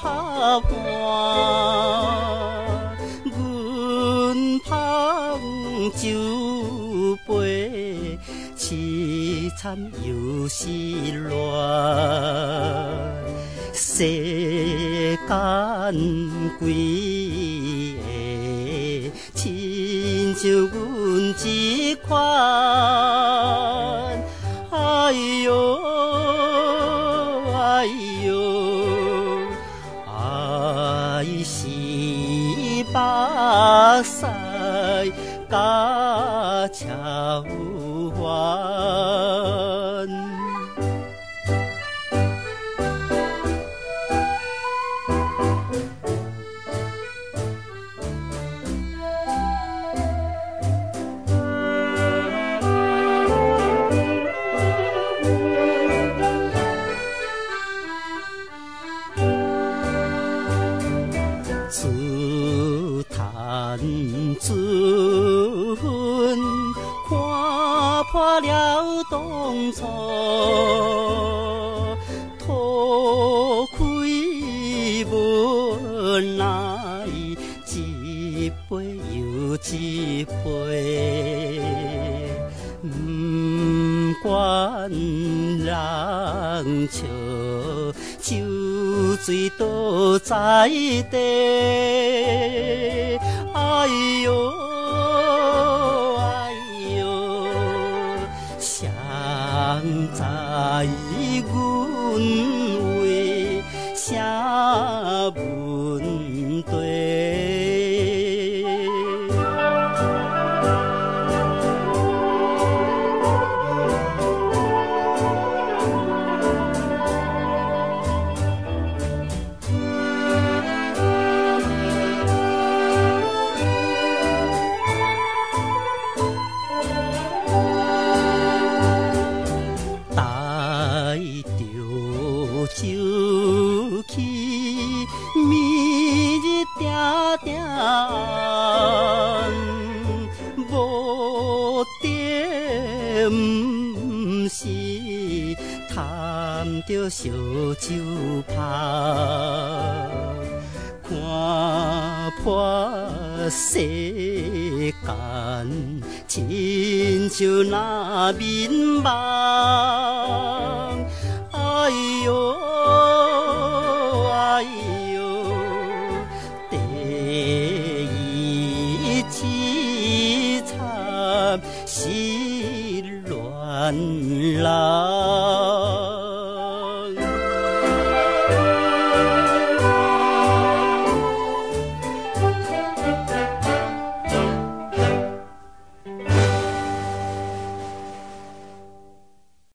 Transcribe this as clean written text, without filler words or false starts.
拍盘，阮捧酒杯，凄惨又是乱。世间几个，亲像阮一款。哎哟，哎哟，爱是目屎甲超凡。自叹自恨，看破了当初，吐开无奈，一杯又一杯，不管人笑。酒醉倒在地，哎哟哎哟，谁知阮为啥问题？酒气暝日定定暗，无定毋是贪着烧酒香，看破世间亲像那面目。哎哟哎哟，第一凄惨是乱流。